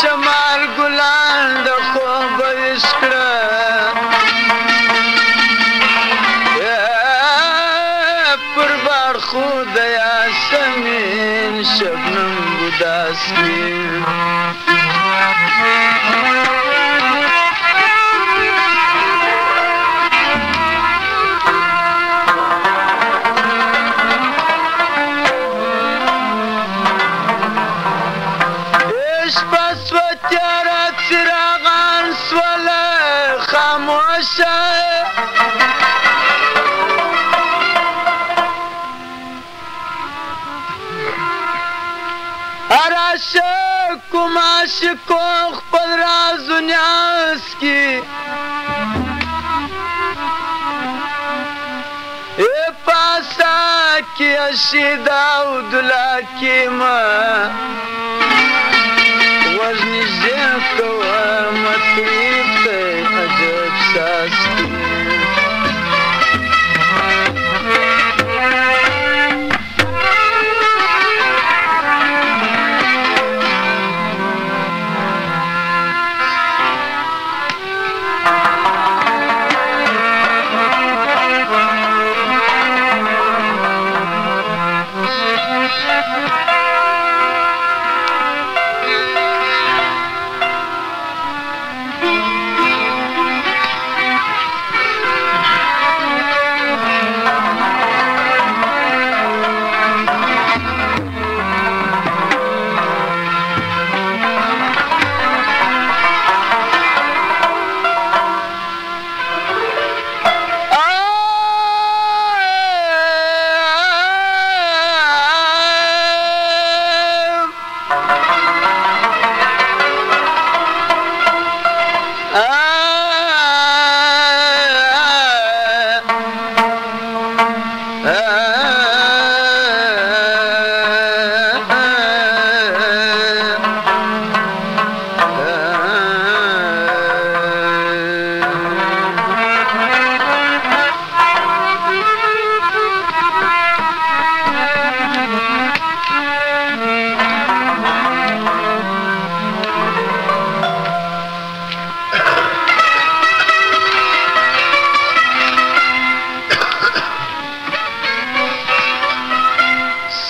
شمال ګلان د خوب عشقه پر بار خود یاسمین شبنم بوداس کی کوم عاشق خپل راز نیاز کی پاسا کی اشیدا ودلا کی ما وزنی زیکو مطریب تے عجب ساس کی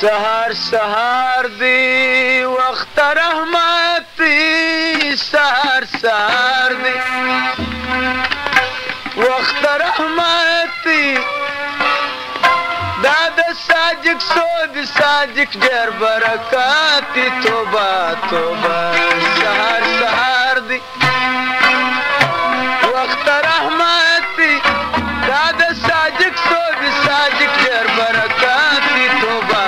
سهار سهار دی وقت رحمت دی سهار سهار دی وقت رحمت دی دا د ساجک سو د ساجک ډېر برکات دی توبه توبه سهار سهار دی وقت رحمت دی دا د ساجک سو د ساجک ډېر برکات دی توبه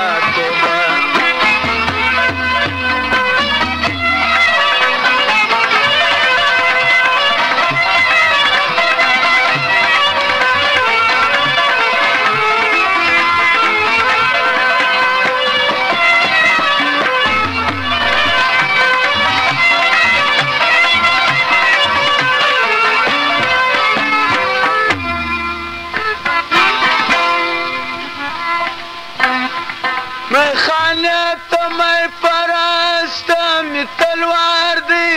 میں خانه ته مې پرسته مې تلوار دی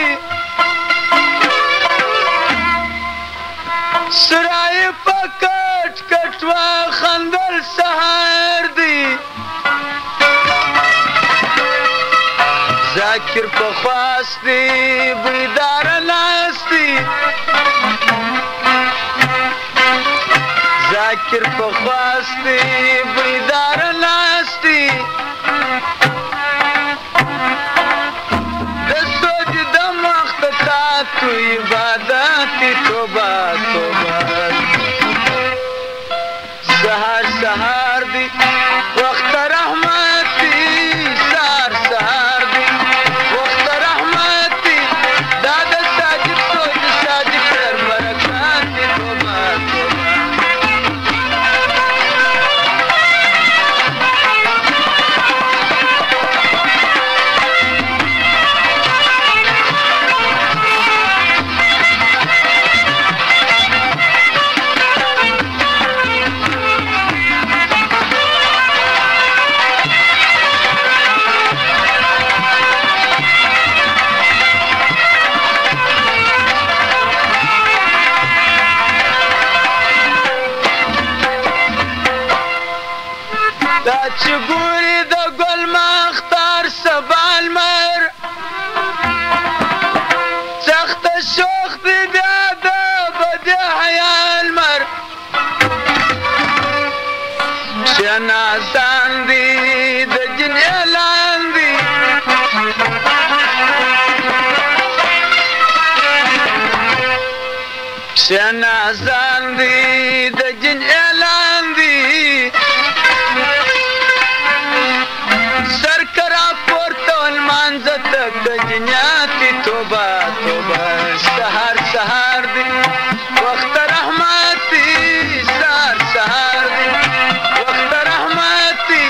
سرای په کټ کټ وخندل سهار دی ذاکر په خواست دی بیدار ناست دی شاکر په خواستی بیدار ناستی د سجده مخ ته تو عبادت توبه توبه سهار سهار دی وخت رحمت دی سهار سهار دی وخت رحمت دی دا د ساجد سوچ ساجد در برکات دی توبه توبه دا چې ګوري د ګل مختار سبا لمر سخته شوخ دی بیا د بدې حیا لمر شناسان دي د جن اعلان دي شناسان دي د جن اعلان دي سرکرا پورتول مانزت کجنیاتی توبه توبه سهار سهار دی وقت رحمتی سهار سهار دی وقت رحمتی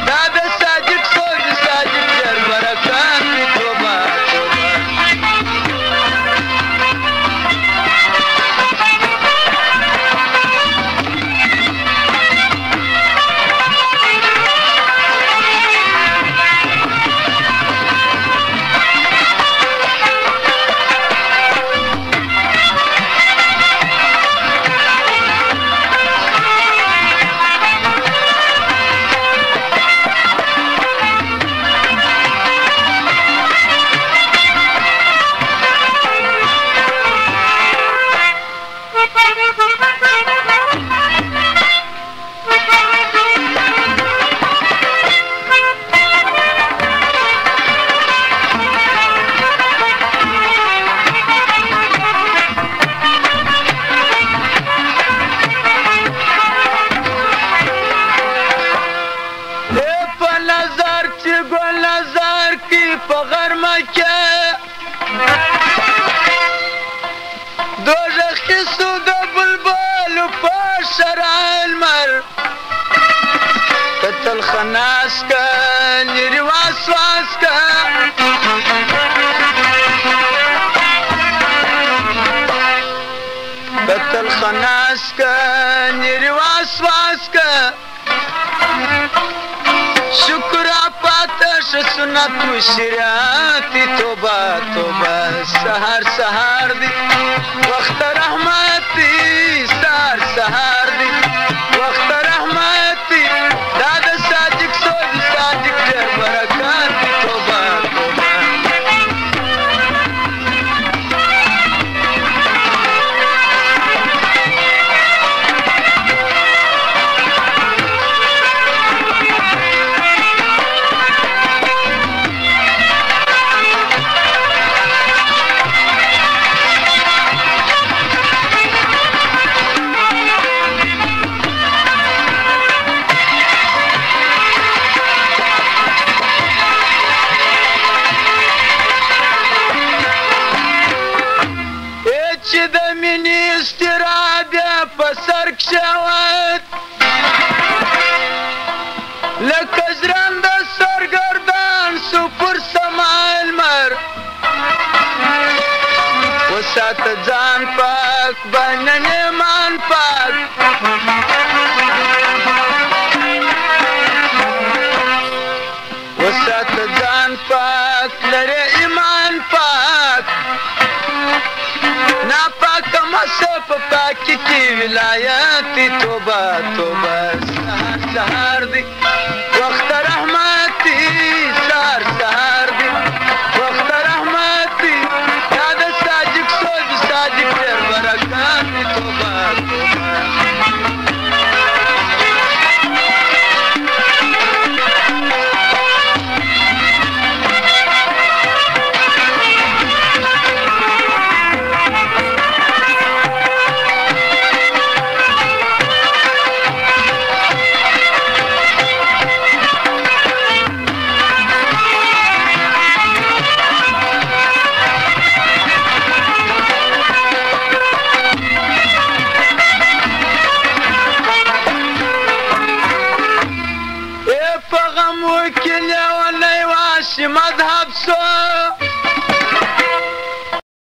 داد ساجد سوج ساجد جر برکاتی توبه توبه دوزخی سو د بلبل په شرال مر قتل خناس کا نرواس واس کا قتل خناس کا نرواس واس کا شکر پاتش سنت و شریعتی توبه توبه سهار سهار دی وقت رحمتی سهار سهار دی وقت رحمتی داد ساجک سوج ساجک در برکاتی توبه توبه سرک شود لکه ژرند سرګردان سو پر سمال مر وسات ځان پاک بنن ایمان پاک وسات ځان پاک لره ایمان پاک ناپاک مصف پاکی کی ولایتی توبه توبه سهار سهار دی وقت رحمتی سهار سهار دی وقت رحمتی یاد ساجک سوج ساجک در برکاتی توبه توبه مذهب سو